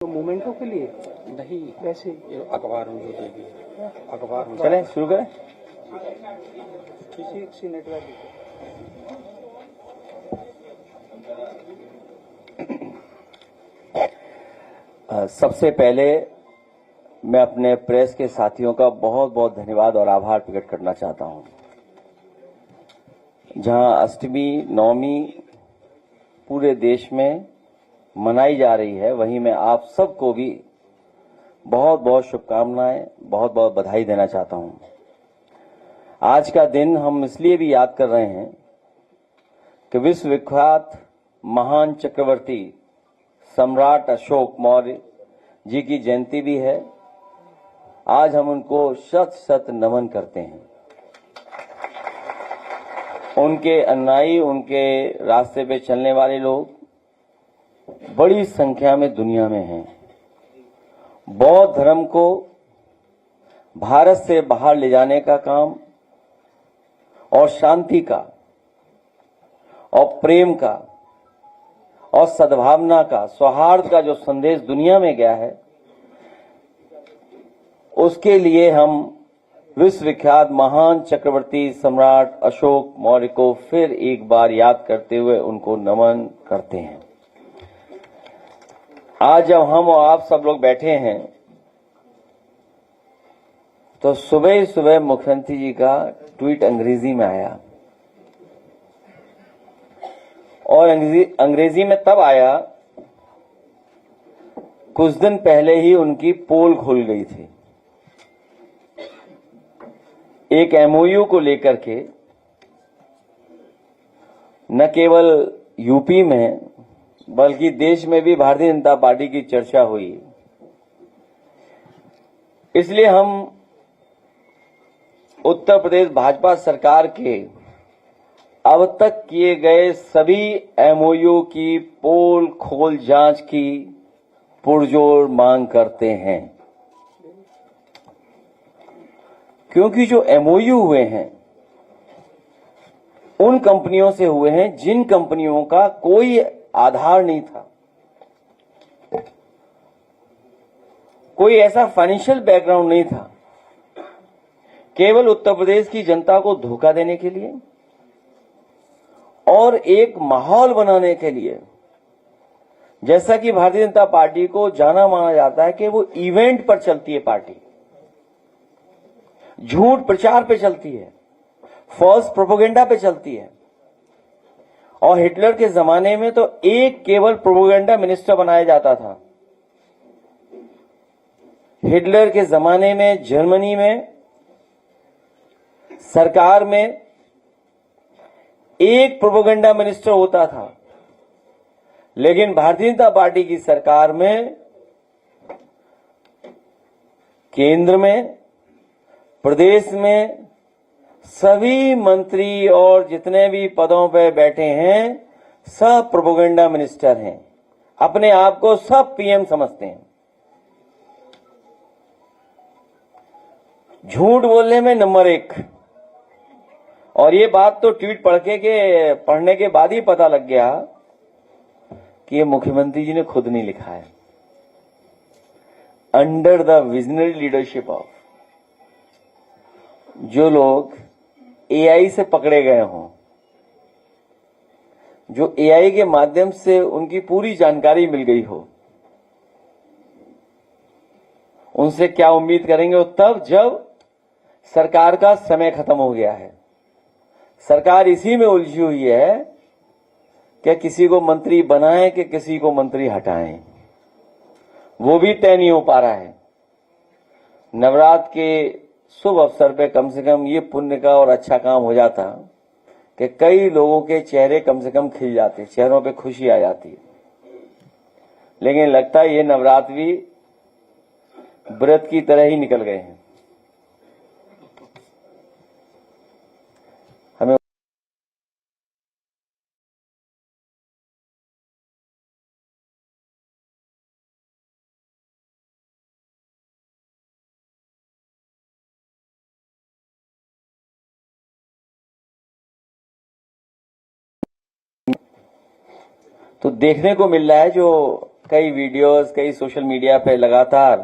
तो मोमेंटो के लिए नहीं, वैसे ये अखबार में जो देगी, अखबार में। चलें शुरू करें। किसी नेटवर्क सबसे पहले मैं अपने प्रेस के साथियों का बहुत बहुत धन्यवाद और आभार प्रकट करना चाहता हूं। जहां अष्टमी नवमी पूरे देश में मनाई जा रही है, वहीं मैं आप सबको भी बहुत बहुत शुभकामनाएं, बहुत बहुत बधाई देना चाहता हूं। आज का दिन हम इसलिए भी याद कर रहे हैं कि विश्व विख्यात महान चक्रवर्ती सम्राट अशोक मौर्य जी की जयंती भी है। आज हम उनको शत शत नमन करते हैं। उनके अनुयायी, उनके रास्ते पे चलने वाले लोग बड़ी संख्या में दुनिया में हैं। बौद्ध धर्म को भारत से बाहर ले जाने का काम और शांति का और प्रेम का और सद्भावना का, सौहार्द का जो संदेश दुनिया में गया है, उसके लिए हम विश्व विख्यात महान चक्रवर्ती सम्राट अशोक मौर्य को फिर एक बार याद करते हुए उनको नमन करते हैं। आज जब हम और आप सब लोग बैठे हैं तो सुबह ही सुबह मुख्यमंत्री जी का ट्वीट अंग्रेजी में आया, और अंग्रेजी में तब आया कुछ दिन पहले ही उनकी पोल खुल गई थी एक एमओयू को लेकर के। न केवल यूपी में बल्कि देश में भी भारतीय जनता पार्टी की चर्चा हुई। इसलिए हम उत्तर प्रदेश भाजपा सरकार के अब तक किए गए सभी एमओयू की पोल खोल जांच की पुरजोर मांग करते हैं, क्योंकि जो एमओयू हुए हैं उन कंपनियों से हुए हैं जिन कंपनियों का कोई आधार नहीं था, कोई ऐसा फाइनेंशियल बैकग्राउंड नहीं था, केवल उत्तर प्रदेश की जनता को धोखा देने के लिए और एक माहौल बनाने के लिए। जैसा कि भारतीय जनता पार्टी को जाना माना जाता है कि वो इवेंट पर चलती है पार्टी, झूठ प्रचार पे चलती है, फॉल्स प्रोपेगेंडा पे चलती है। और हिटलर के जमाने में तो एक केवल प्रोपेगेंडा मिनिस्टर बनाया जाता था। हिटलर के जमाने में जर्मनी में सरकार में एक प्रोपेगेंडा मिनिस्टर होता था, लेकिन भारतीय जनता पार्टी की सरकार में, केंद्र में, प्रदेश में सभी मंत्री और जितने भी पदों पर बैठे हैं सब प्रोपेगेंडा मिनिस्टर हैं। अपने आप को सब पीएम समझते हैं। झूठ बोलने में नंबर 1। और ये बात तो ट्वीट पढ़ने के बाद ही पता लग गया कि ये मुख्यमंत्री जी ने खुद नहीं लिखा है। Under the visionary leadership of, जो लोग एआई से पकड़े गए हों, जो एआई के माध्यम से उनकी पूरी जानकारी मिल गई हो, उनसे क्या उम्मीद करेंगे? वो तब जब सरकार का समय खत्म हो गया है। सरकार इसी में उलझी हुई है कि किसी को मंत्री बनाएं कि किसी को मंत्री हटाएं, वो भी तय नहीं हो पा रहा है। नवरात्र के शुभ अवसर पे कम से कम ये पुण्य का और अच्छा काम हो जाता कि कई लोगों के चेहरे कम से कम खिल जाते, चेहरों पे खुशी आ जाती। लेकिन लगता है ये नवरात्र भी व्रत की तरह ही निकल गए हैं। हमें तो देखने को मिल रहा है जो कई वीडियोस, कई सोशल मीडिया पे लगातार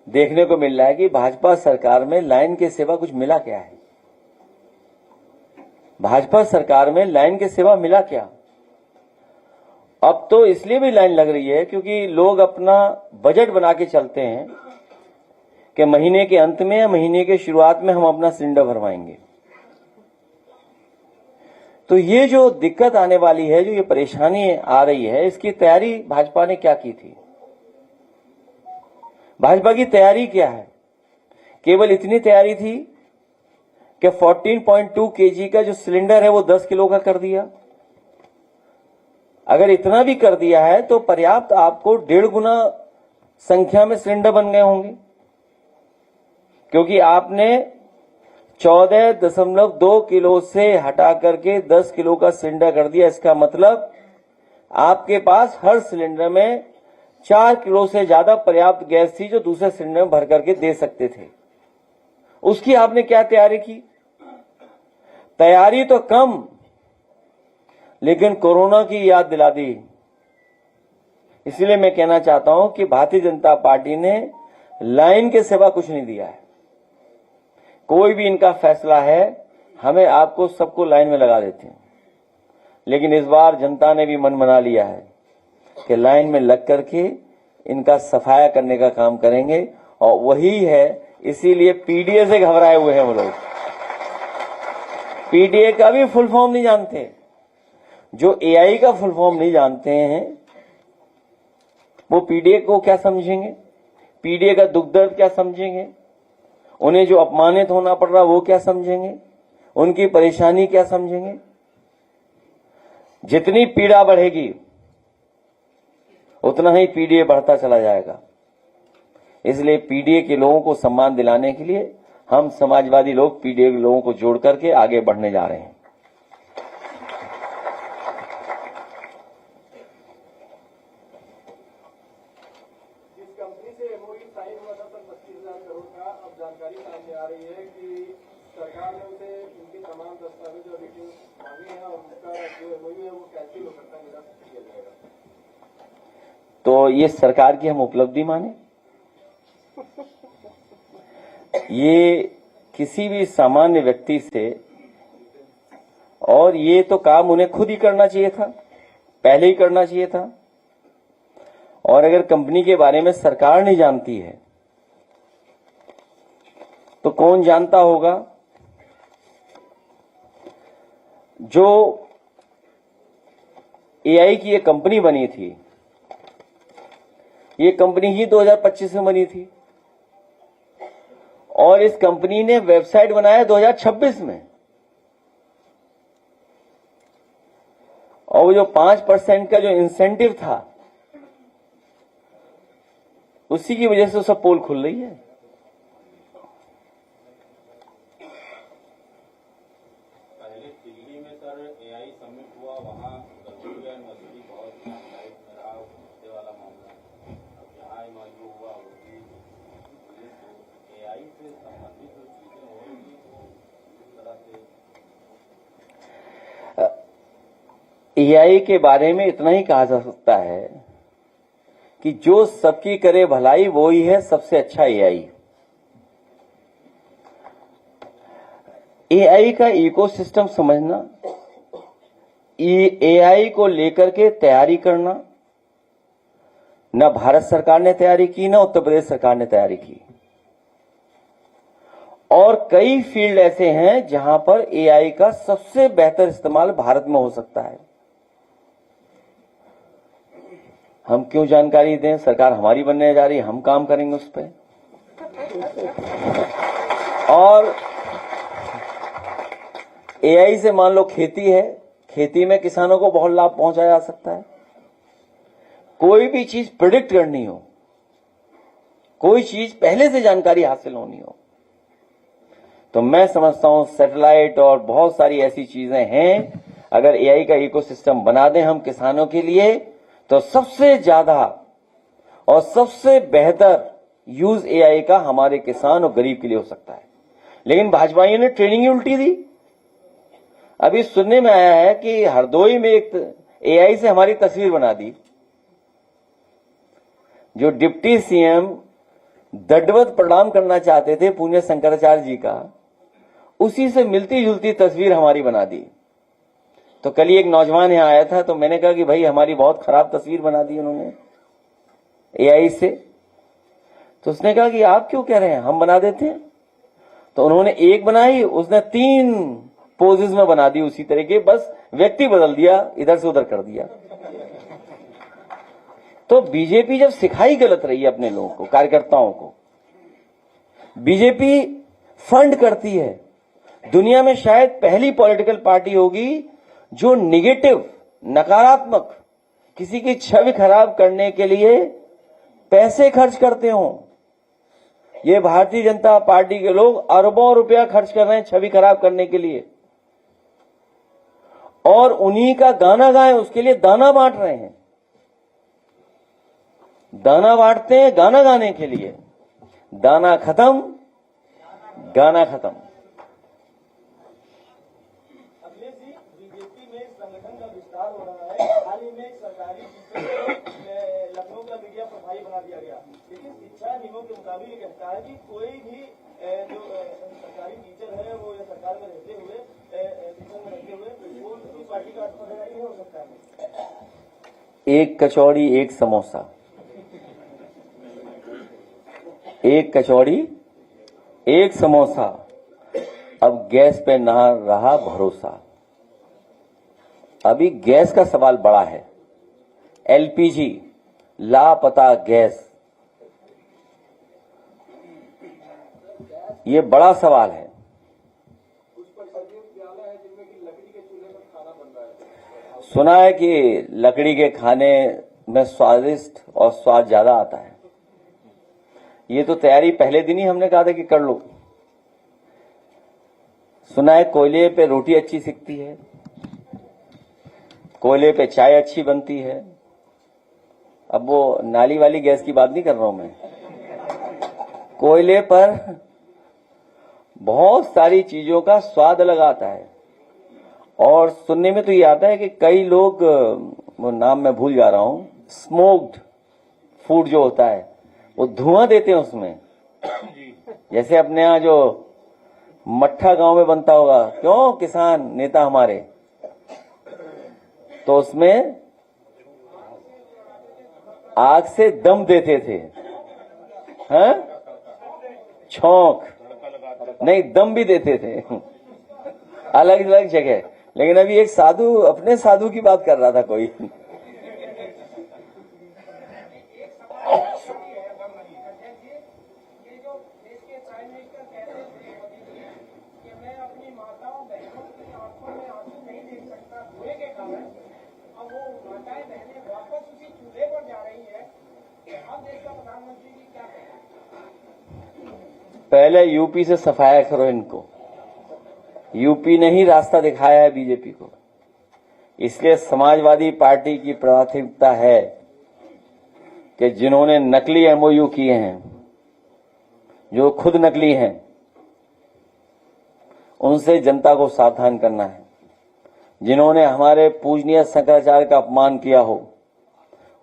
देखने को मिल रहा है कि भाजपा सरकार में लाइन के सिवा कुछ मिला क्या है। भाजपा सरकार में लाइन के सिवा मिला क्या? अब तो इसलिए भी लाइन लग रही है क्योंकि लोग अपना बजट बना के चलते हैं कि महीने के अंत में या महीने के शुरुआत में हम अपना सिलेंडर भरवाएंगे। तो ये जो दिक्कत आने वाली है, जो ये परेशानी आ रही है, इसकी तैयारी भाजपा ने क्या की थी? भाजपा की तैयारी क्या है? केवल इतनी तैयारी थी कि 14.2 kg का जो सिलेंडर है वो 10 किलो का कर दिया। अगर इतना भी कर दिया है तो पर्याप्त आपको 1.5 गुना संख्या में सिलेंडर बन गए होंगे, क्योंकि आपने 14.2 किलो से हटा करके 10 किलो का सिलेंडर कर दिया। इसका मतलब आपके पास हर सिलेंडर में 4 किलो से ज्यादा पर्याप्त गैस थी जो दूसरे सिलेंडर में भर करके दे सकते थे। उसकी आपने क्या तैयारी की? तैयारी तो कम, लेकिन कोरोना की याद दिला दी। इसलिए मैं कहना चाहता हूं कि भारतीय जनता पार्टी ने लाइन के सिवा कुछ नहीं दिया है। कोई भी इनका फैसला है, हमें आपको सबको लाइन में लगा देते हैं, लेकिन इस बार जनता ने भी मन बना लिया है कि लाइन में लग करके इनका सफाया करने का काम करेंगे। और वही है, इसीलिए पीडीए से घबराए हुए हैं वो लोग। पीडीए का भी फुल फॉर्म नहीं जानते। जो एआई का फुल फॉर्म नहीं जानते हैं वो पीडीए को क्या समझेंगे? पीडीए का दुख दर्द क्या समझेंगे? उन्हें जो अपमानित होना पड़ रहा वो क्या समझेंगे? उनकी परेशानी क्या समझेंगे? जितनी पीड़ा बढ़ेगी उतना ही पीडीए बढ़ता चला जाएगा। इसलिए पीडीए के लोगों को सम्मान दिलाने के लिए हम समाजवादी लोग पीडीए के लोगों को जोड़ करके आगे बढ़ने जा रहे हैं। जिस कंपनी से एमओयू साइन हुआ था 25,000 करोड़ का, अब जानकारी सामने आ रही है कि सरकार ने उसे उनके तमाम दस्तावेज और डिटेल्स मांगे हैं और उसका जो एमओयू है वो कैंसिल हो सकता है, निरस्त किया जाएगा। तो ये सरकार की हम उपलब्धि माने? ये किसी भी सामान्य व्यक्ति से, और ये तो काम उन्हें खुद ही करना चाहिए था, पहले ही करना चाहिए था। और अगर कंपनी के बारे में सरकार नहीं जानती है तो कौन जानता होगा? जो एआई की ये कंपनी बनी थी, ये कंपनी ही 2025 में बनी थी और इस कंपनी ने वेबसाइट बनाया 2026 में। और वो जो 5% का जो इंसेंटिव था उसी की वजह से सब पोल खुल रही है। पहले दिल्ली में सर एआई समिट हुआ, वहां मजदूरी बहुत रहा वाला मामला। अब यहाँ एमओयू हुआ, वो भी एआई से संबंधित जो चीजें हो रही वो इस तरह से। एआई के बारे में इतना ही कहा जा सकता है कि जो सबकी करे भलाई वो ही है सबसे अच्छा एआई। एआई का इकोसिस्टम समझना, एआई को लेकर के तैयारी करना, न भारत सरकार ने तैयारी की, न उत्तर प्रदेश सरकार ने तैयारी की। और कई फील्ड ऐसे हैं जहां पर एआई का सबसे बेहतर इस्तेमाल भारत में हो सकता है। हम क्यों जानकारी दें? सरकार हमारी बनने जा रही है, हम काम करेंगे उस पर। और एआई से मान लो खेती है, खेती में किसानों को बहुत लाभ पहुंचाया जा सकता है। कोई भी चीज प्रेडिक्ट करनी हो, कोई चीज पहले से जानकारी हासिल होनी हो, तो मैं समझता हूं सैटेलाइट और बहुत सारी ऐसी चीजें हैं। अगर एआई का इकोसिस्टम बना दें हम किसानों के लिए, तो सबसे ज्यादा और सबसे बेहतर यूज एआई का हमारे किसान और गरीब के लिए हो सकता है। लेकिन भाजपाइयों ने ट्रेनिंग ही उल्टी दी। अभी सुनने में आया है कि हरदोई में एक एआई से हमारी तस्वीर बना दी। जो डिप्टी सीएम दंडवत प्रणाम करना चाहते थे पुण्य शंकराचार्य जी का, उसी से मिलती जुलती तस्वीर हमारी बना दी। तो कल ही एक नौजवान यहां आया था, तो मैंने कहा कि भाई हमारी बहुत खराब तस्वीर बना दी उन्होंने एआई से। तो उसने कहा कि आप क्यों कह रहे हैं, हम बना देते हैं। तो उन्होंने एक बनाई, उसने 3 पोजेस में बना दी उसी तरह के, बस व्यक्ति बदल दिया, इधर से उधर कर दिया। तो बीजेपी जब सिखाई गलत रही है अपने लोगों को, कार्यकर्ताओं को, बीजेपी फंड करती है। दुनिया में शायद पहली पॉलिटिकल पार्टी होगी जो निगेटिव, नकारात्मक, किसी की छवि खराब करने के लिए पैसे खर्च करते हो। ये भारतीय जनता पार्टी के लोग अरबों रुपया खर्च कर रहे हैं छवि खराब करने के लिए, और उन्हीं का गाना गाएं, उसके लिए दाना बांट रहे हैं। दाना बांटते हैं गाना गाने के लिए, दाना खत्म, गाना खत्म। अखिलेश जी, बीजेपी में संगठन का विस्तार हो रहा है। हाल ही में सरकारी टीचर को लखनऊ का मीडिया प्रभारी बना दिया गया, लेकिन शिक्षा नियमों के मुताबिक ये कहता है कि कोई भी जो सरकारी टीचर है वो या सरकार में रहते हुए, शिक्षण में रहते हुए, वो दूसरी पार्टी का पदाधिकारी नहीं हो सकता है। एक कचौड़ी एक समोसा, एक कचौड़ी एक समोसा, अब गैस पे ना रहा भरोसा। अभी गैस का सवाल बड़ा है। एलपीजी, लापता गैस, ये बड़ा सवाल है। सुना है कि लकड़ी के खाने में स्वादिष्ट और स्वाद ज्यादा आता है। ये तो तैयारी पहले दिन ही हमने कहा था कि कर लो। सुना है कोयले पे रोटी अच्छी सिकती है, कोयले पे चाय अच्छी बनती है। अब वो नाली वाली गैस की बात नहीं कर रहा हूं मैं, कोयले पर बहुत सारी चीजों का स्वाद अलग आता है। और सुनने में तो ये आता है कि कई लोग, वो नाम मैं भूल जा रहा हूं, स्मोक्ड फूड जो होता है वो धुआं देते हैं उसमें। जैसे अपने यहां जो मट्ठा गांव में बनता होगा, क्यों किसान नेता हमारे, तो उसमें आग से दम देते थे, हैं? छौंक नहीं, दम भी देते थे अलग अलग जगह। लेकिन अभी एक साधु, अपने साधु की बात कर रहा था कोई, पहले यूपी से सफाया करो इनको। यूपी ने ही रास्ता दिखाया है बीजेपी को। इसलिए समाजवादी पार्टी की प्राथमिकता है कि जिन्होंने नकली एमओयू किए हैं, जो खुद नकली हैं, उनसे जनता को सावधान करना है। जिन्होंने हमारे पूजनीय शंकराचार्य का अपमान किया हो,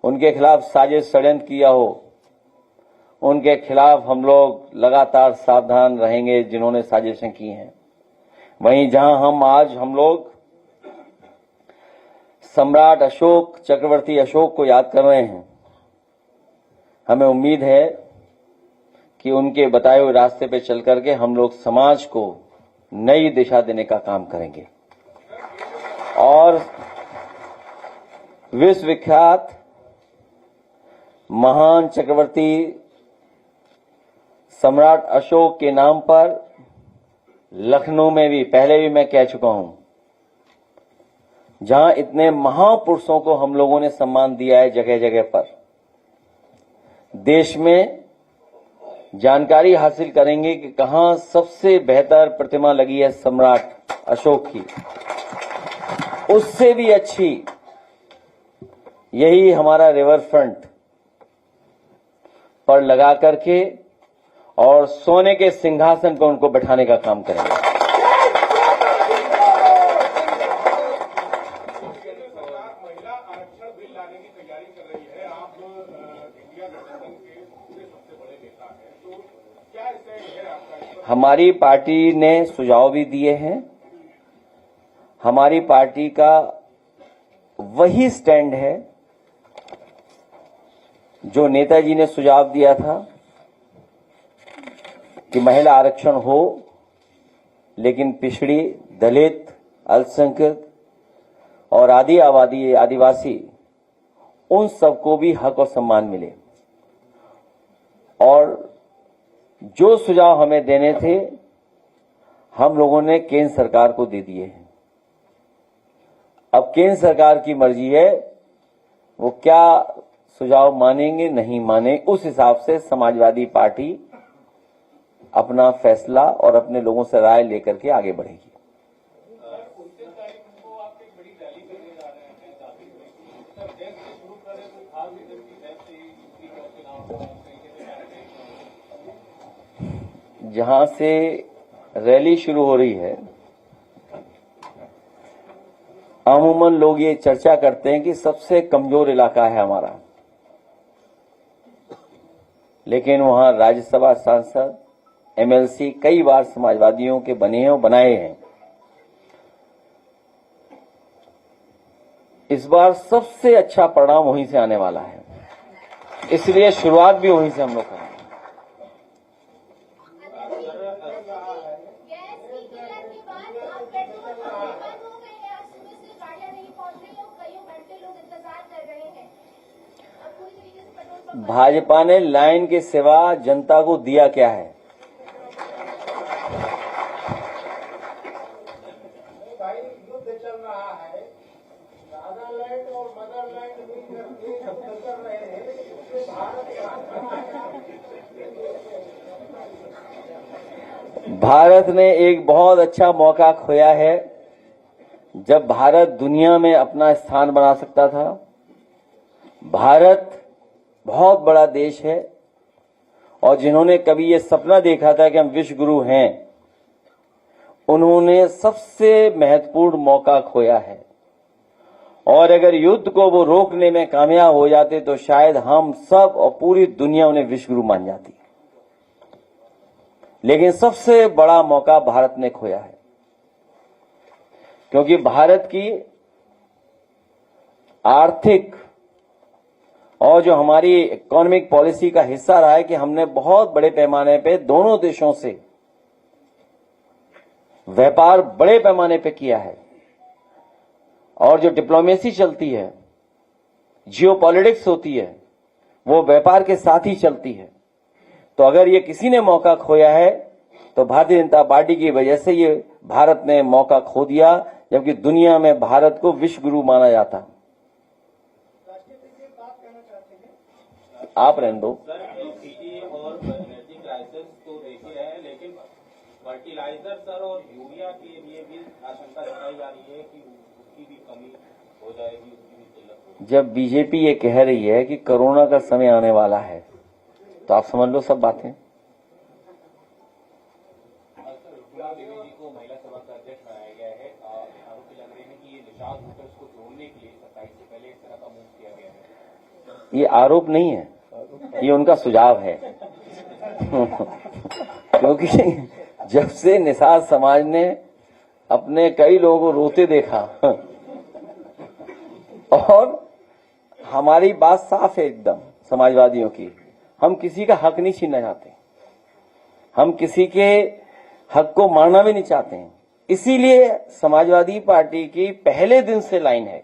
उनके खिलाफ साजिश षड्यंत्र किया हो, उनके खिलाफ हम लोग लगातार सावधान रहेंगे, जिन्होंने साजिशें की हैं। वहीं जहां हम लोग सम्राट अशोक, चक्रवर्ती अशोक को याद कर रहे हैं, हमें उम्मीद है कि उनके बताए हुए रास्ते पे चल करके हम लोग समाज को नई दिशा देने का काम करेंगे। और विश्वविख्यात महान चक्रवर्ती सम्राट अशोक के नाम पर लखनऊ में भी, पहले भी मैं कह चुका हूं, जहां इतने महापुरुषों को हम लोगों ने सम्मान दिया है जगह जगह पर, देश में जानकारी हासिल करेंगे कि कहां सबसे बेहतर प्रतिमा लगी है सम्राट अशोक की। उससे भी अच्छी यही हमारा रिवर फ्रंट पर लगा करके और सोने के सिंहासन पर उनको बैठाने का काम करेंगे। महिला हमारी पार्टी ने सुझाव भी दिए हैं। हमारी पार्टी का वही स्टैंड है जो नेताजी ने सुझाव दिया था कि महिला आरक्षण हो, लेकिन पिछड़ी, दलित, अल्पसंख्यक और आदिवासी उन सबको भी हक और सम्मान मिले। और जो सुझाव हमें देने थे हम लोगों ने केंद्र सरकार को दे दिए हैं। अब केंद्र सरकार की मर्जी है वो क्या सुझाव मानेंगे नहीं माने, उस हिसाब से समाजवादी पार्टी अपना फैसला और अपने लोगों से राय लेकर के आगे बढ़ेगी। जहां से रैली शुरू हो रही है, अमूमन लोग ये चर्चा करते हैं कि सबसे कमजोर इलाका है हमारा, लेकिन वहां राज्यसभा सांसद, एमएलसी कई बार समाजवादियों के बने हैं और बनाए हैं। इस बार सबसे अच्छा परिणाम वहीं से आने वाला है, इसलिए शुरुआत भी वहीं से हम लोग करेंगे। भाजपा ने लाइन के सिवा जनता को दिया क्या है? भाई युद्ध चल रहा है, नागालैंड और मदरलैंड मिलकर शब्द कर रहे हैं, लेकिन उसमें भारत ने एक बहुत अच्छा मौका खोया है जब भारत दुनिया में अपना स्थान बना सकता था। भारत बहुत बड़ा देश है और जिन्होंने कभी ये सपना देखा था कि हम विश्व गुरु हैं, उन्होंने सबसे महत्वपूर्ण मौका खोया है। और अगर युद्ध को वो रोकने में कामयाब हो जाते तो शायद हम सब और पूरी दुनिया उन्हें विश्व गुरु मान जाती। लेकिन सबसे बड़ा मौका भारत ने खोया है, क्योंकि भारत की आर्थिक और जो हमारी इकोनॉमिक पॉलिसी का हिस्सा रहा है कि हमने बहुत बड़े पैमाने पे दोनों देशों से व्यापार बड़े पैमाने पे किया है। और जो डिप्लोमेसी चलती है, जियोपॉलिटिक्स होती है, वो व्यापार के साथ ही चलती है। तो अगर ये किसी ने मौका खोया है तो भारतीय जनता पार्टी की वजह से ये भारत ने मौका खो दिया, जबकि दुनिया में भारत को विश्व गुरु माना जाता। आप रहने दो। सर, एलपीजी और एनर्जी क्राइसिस तो देखे हैं, लेकिन फर्टिलाइजर सर और यूरिया के लिए भी आशंका जताई जा रही है कि उसकी भी कमी हो जाएगी, उसकी भी किल्लत होगी। जब बीजेपी ये कह रही है कि कोरोना का समय आने वाला है तो आप समझ लो सब बातें। देवी जी को महिला सभा का अध्यक्ष बनाया गया है। आरोप लग रहे हैं कि ये निषाद होकर उसको जोड़ने के लिए 27 से पहले इस तरह का मूव किया गया है। ये आरोप नहीं है, ये उनका सुझाव है। क्योंकि जब से निषाद समाज ने अपने कई लोगों को रोते देखा और हमारी बात साफ है एकदम समाजवादियों की, हम किसी का हक नहीं छीनना चाहते, हम किसी के हक को मारना भी नहीं चाहते हैं। इसीलिए समाजवादी पार्टी की पहले दिन से लाइन है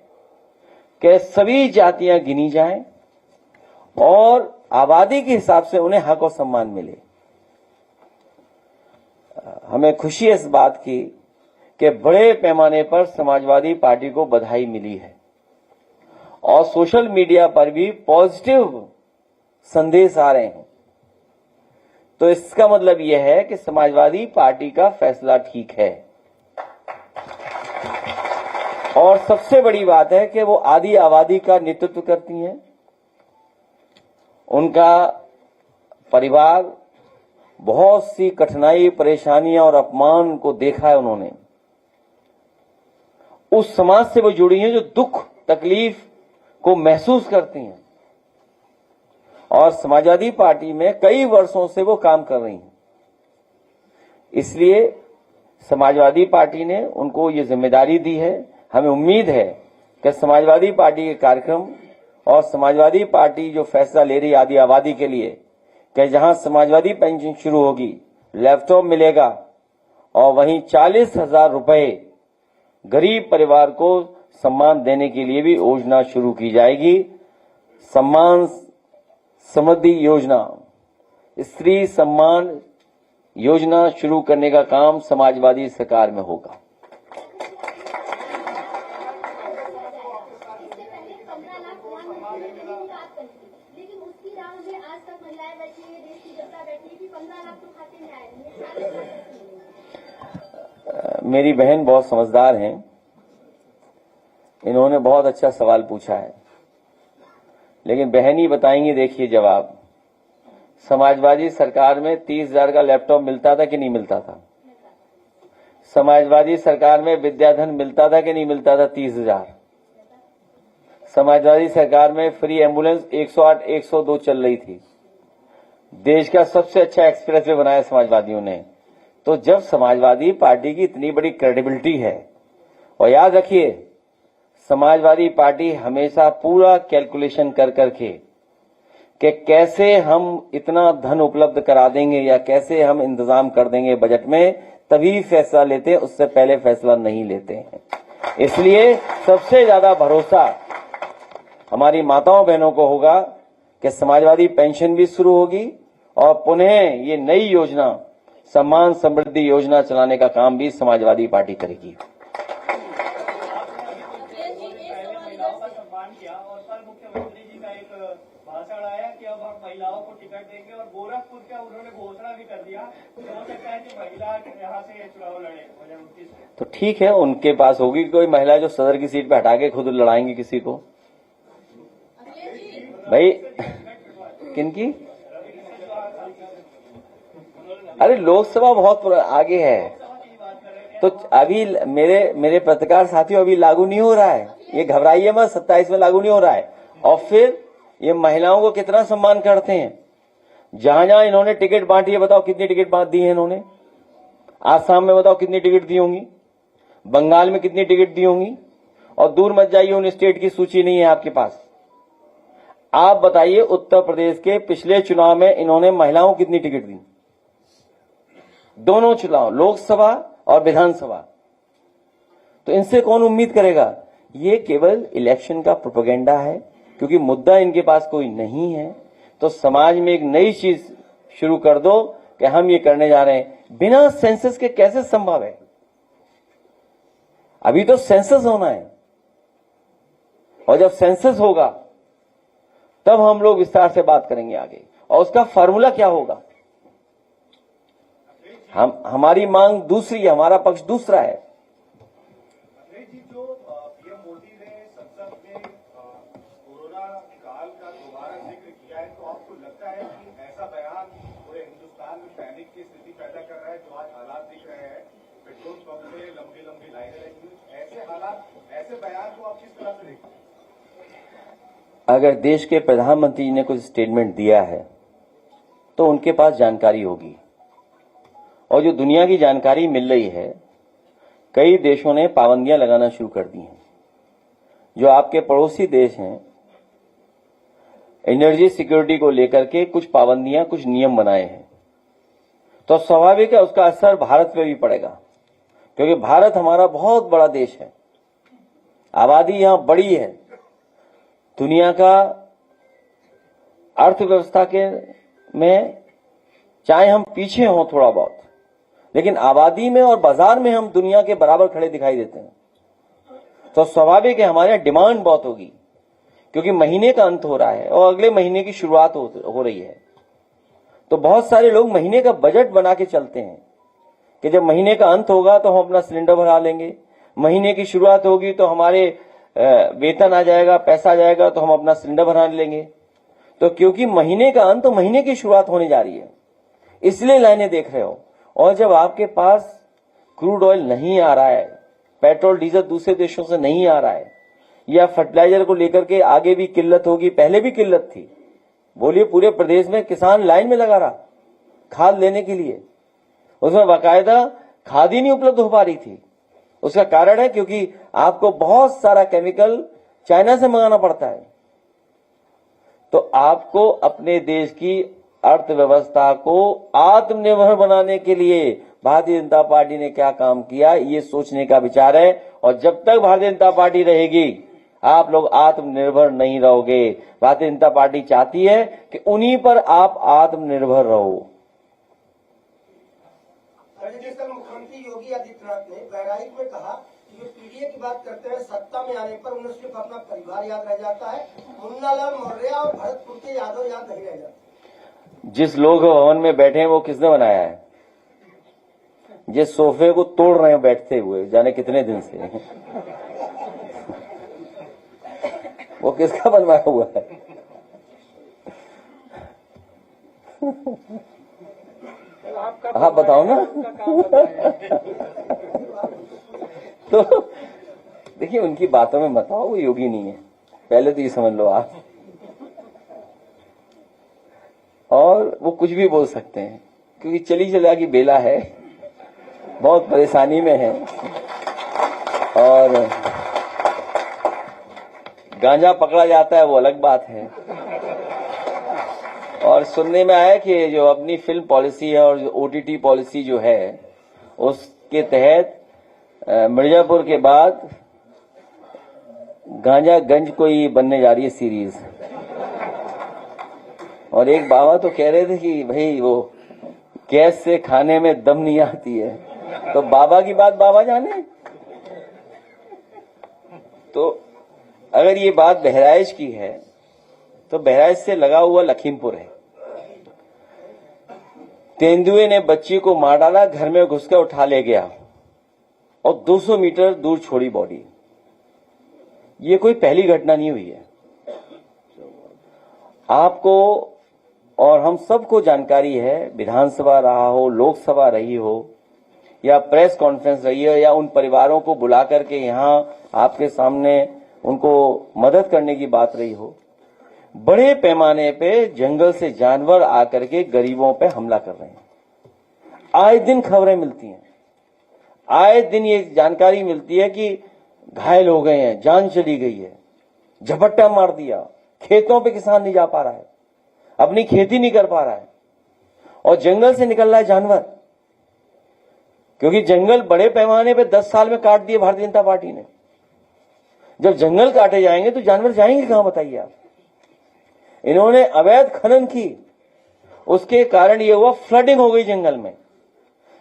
कि सभी जातियां गिनी जाएं और आबादी के हिसाब से उन्हें हक और सम्मान मिले। हमें खुशी है इस बात की कि बड़े पैमाने पर समाजवादी पार्टी को बधाई मिली है और सोशल मीडिया पर भी पॉजिटिव संदेश आ रहे हैं। तो इसका मतलब यह है कि समाजवादी पार्टी का फैसला ठीक है। और सबसे बड़ी बात है कि वो आदि आबादी का नेतृत्व करती हैं। उनका परिवार बहुत सी कठिनाई, परेशानियां और अपमान को देखा है उन्होंने। उस समाज से वो जुड़ी हैं जो दुख तकलीफ को महसूस करती हैं और समाजवादी पार्टी में कई वर्षों से वो काम कर रही हैं। इसलिए समाजवादी पार्टी ने उनको ये जिम्मेदारी दी है। हमें उम्मीद है कि समाजवादी पार्टी के कार्यक्रम और समाजवादी पार्टी जो फैसला ले रही आदि आबादी के लिए कि जहां समाजवादी पेंशन शुरू होगी, लैपटॉप मिलेगा और वहीं 40,000 रुपए गरीब परिवार को सम्मान देने के लिए भी योजना शुरू की जाएगी। सम्मान समृद्धि योजना, स्त्री सम्मान योजना शुरू करने का काम समाजवादी सरकार में होगा। लेकिन उसकी राह में आज तक महिलाएं बैठी है, देश की जनता बैठी है कि 15 लाख तो खाते में आए। मेरी बहन बहुत समझदार हैं, इन्होंने बहुत अच्छा सवाल पूछा है, लेकिन बहन ही बताएंगी। देखिए जवाब, समाजवादी सरकार में 30,000 का लैपटॉप मिलता था कि नहीं मिलता था? समाजवादी सरकार में विद्याधन मिलता था कि नहीं मिलता था? 30,000। समाजवादी सरकार में फ्री एम्बुलेंस 108, 102 चल रही थी। देश का सबसे अच्छा एक्सप्रेस वे बनाया समाजवादियों ने। तो जब समाजवादी पार्टी की इतनी बड़ी क्रेडिबिलिटी है, और याद रखिए समाजवादी पार्टी हमेशा पूरा कैलकुलेशन कर करके कि कैसे हम इतना धन उपलब्ध करा देंगे या कैसे हम इंतजाम कर देंगे बजट में, तभी फैसला लेते हैं, उससे पहले फैसला नहीं लेते हैं। इसलिए सबसे ज्यादा भरोसा हमारी माताओं बहनों को होगा कि समाजवादी पेंशन भी शुरू होगी और पुनः ये नई योजना सम्मान समृद्धि योजना चलाने का काम भी समाजवादी पार्टी करेगी। महिलाओं का सम्मान किया और कल मुख्यमंत्री जी का एक भाषण आया कि अब हम महिलाओं को टिकट देंगे और गोरखपुर का उन्होंने घोषणा भी कर दिया। हो सकता है कि महिला यहाँ से चुनाव लड़े 2029 में। तो ठीक है, उनके पास होगी कोई महिला जो सदर की सीट पे हटा के खुद लड़ाएंगी किसी को। भाई किनकी? अरे लोकसभा बहुत आगे है, तो अभी मेरे पत्रकार साथियों अभी लागू नहीं हो रहा है, ये घबराइए मत, 27 में लागू नहीं हो रहा है। और फिर ये महिलाओं को कितना सम्मान करते हैं। जहां जहां इन्होंने टिकट बांटी है, बताओ कितनी टिकट बांट दी है इन्होंने। आसाम में बताओ कितनी टिकट दी होंगी, बंगाल में कितनी टिकट दी होंगी, और दूर मत जाइए, उन स्टेट की सूची नहीं है आपके पास। आप बताइए उत्तर प्रदेश के पिछले चुनाव में इन्होंने महिलाओं को कितनी टिकट दी, दोनों चुनाव, लोकसभा और विधानसभा। तो इनसे कौन उम्मीद करेगा। ये केवल इलेक्शन का प्रोपेगेंडा है, क्योंकि मुद्दा इनके पास कोई नहीं है। तो समाज में एक नई चीज शुरू कर दो कि हम ये करने जा रहे हैं, बिना सेंसस के कैसे संभव है। अभी तो सेंसस होना है, और जब सेंसस होगा तब हम लोग विस्तार से बात करेंगे आगे, और उसका फार्मूला क्या होगा। हमारी मांग दूसरी है, हमारा पक्ष दूसरा है। जी, जो पीएम मोदी ने संसद में कोरोना काल का दोबारा जिक्र किया है, तो आपको लगता है कि ऐसा बयान पूरे हिंदुस्तान में पैनिक की स्थिति पैदा कर रहा है। जो आज हालात दिख रहे हैं, पेट्रोल पंप में लंबी लंबी लाइनें लगी हुई, ऐसे हालात, ऐसे बयान को आप किस तरह से देखते हैं। अगर देश के प्रधानमंत्री ने कुछ स्टेटमेंट दिया है तो उनके पास जानकारी होगी, और जो दुनिया की जानकारी मिल रही है, कई देशों ने पाबंदियां लगाना शुरू कर दी हैं। जो आपके पड़ोसी देश हैं, एनर्जी सिक्योरिटी को लेकर के कुछ पाबंदियां, कुछ नियम बनाए हैं। तो स्वाभाविक है उसका असर भारत पे भी पड़ेगा, क्योंकि भारत हमारा बहुत बड़ा देश है, आबादी यहां बड़ी है, दुनिया का अर्थव्यवस्था के में चाहे हम पीछे हों थोड़ा बहुत, लेकिन आबादी में और बाजार में हम दुनिया के बराबर खड़े दिखाई देते हैं। तो स्वाभाविक है हमारे यहाँ डिमांड बहुत होगी, क्योंकि महीने का अंत हो रहा है और अगले महीने की शुरुआत हो रही है। तो बहुत सारे लोग महीने का बजट बना के चलते हैं कि जब महीने का अंत होगा तो हम अपना सिलेंडर भरा लेंगे, महीने की शुरुआत होगी तो हमारे वेतन आ जाएगा, पैसा आ जाएगा तो हम अपना सिलेंडर भरा लेंगे। तो क्योंकि महीने का अंत तो महीने की शुरुआत होने जा रही है, इसलिए लाइनें देख रहे हो। और जब आपके पास क्रूड ऑयल नहीं आ रहा है, पेट्रोल डीजल दूसरे देशों से नहीं आ रहा है, या फर्टिलाइजर को लेकर के आगे भी किल्लत होगी, पहले भी किल्लत थी, बोलिए, पूरे प्रदेश में किसान लाइन में लगा रहा खाद लेने के लिए। उसमें बाकायदा खाद ही नहीं उपलब्ध हो पा रही थी। उसका कारण है क्योंकि आपको बहुत सारा केमिकल चाइना से मंगाना पड़ता है। तो आपको अपने देश की अर्थव्यवस्था को आत्मनिर्भर बनाने के लिए भारतीय जनता पार्टी ने क्या काम किया, ये सोचने का विचार है। और जब तक भारतीय जनता पार्टी रहेगी, आप लोग आत्मनिर्भर नहीं रहोगे। भारतीय जनता पार्टी चाहती है कि उन्हीं पर आप आत्मनिर्भर रहो। जिस तरह मुख्यमंत्री योगी आदित्यनाथ ने बहराइच में कहा कि जो पीडीए की बात करते हैं, सत्ता में आने पर उन्हें सिर्फ अपना परिवार याद रह जाता है, मुन्नालाल मौर्य और भरतपुर के यादव याद नहीं रह जाते। जिस लोग भवन में बैठे हैं वो किसने बनाया है? जिस सोफे को तोड़ रहे हैं बैठते हुए जाने कितने दिन से, वो किसका बनवाया हुआ है? आप बताओ ना। तो देखिए, उनकी बातों में मत आओ, वो योगी नहीं है, पहले तो ये समझ लो आप। और वो कुछ भी बोल सकते हैं क्योंकि चली चला की बेला है, बहुत परेशानी में है। और गांजा पकड़ा जाता है वो अलग बात है। और सुनने में आया कि जो अपनी फिल्म पॉलिसी है और ओटीटी पॉलिसी जो है, उसके तहत मिर्जापुर के बाद गांजागंज कोई बनने जा रही है सीरीज। और एक बाबा तो कह रहे थे कि भाई वो गैस से खाने में दम नहीं आती है, तो बाबा की बात बाबा जाने। तो अगर ये बात बहराइच की है तो बहराइच से लगा हुआ लखीमपुर है। तेंदुए ने बच्ची को मार डाला, घर में घुसकर उठा ले गया और 200 मीटर दूर छोड़ी बॉडी। ये कोई पहली घटना नहीं हुई है। आपको और हम सबको जानकारी है, विधानसभा रहा हो, लोकसभा रही हो या प्रेस कॉन्फ्रेंस रही हो या उन परिवारों को बुला करके यहां आपके सामने उनको मदद करने की बात रही हो, बड़े पैमाने पे जंगल से जानवर आकर के गरीबों पे हमला कर रहे हैं। आए दिन खबरें मिलती हैं, आए दिन ये जानकारी मिलती है कि घायल हो गए हैं, जान चली गई है, झपट्टा मार दिया, खेतों पे किसान नहीं जा पा रहा है, अपनी खेती नहीं कर पा रहा है। और जंगल से निकल रहा है जानवर, क्योंकि जंगल बड़े पैमाने पे 10 साल में काट दिए भारतीय जनता पार्टी ने। जब जंगल काटे जाएंगे तो जानवर जाएंगे कहां, बताइए आप। इन्होंने अवैध खनन की, उसके कारण ये हुआ फ्लडिंग हो गई जंगल में।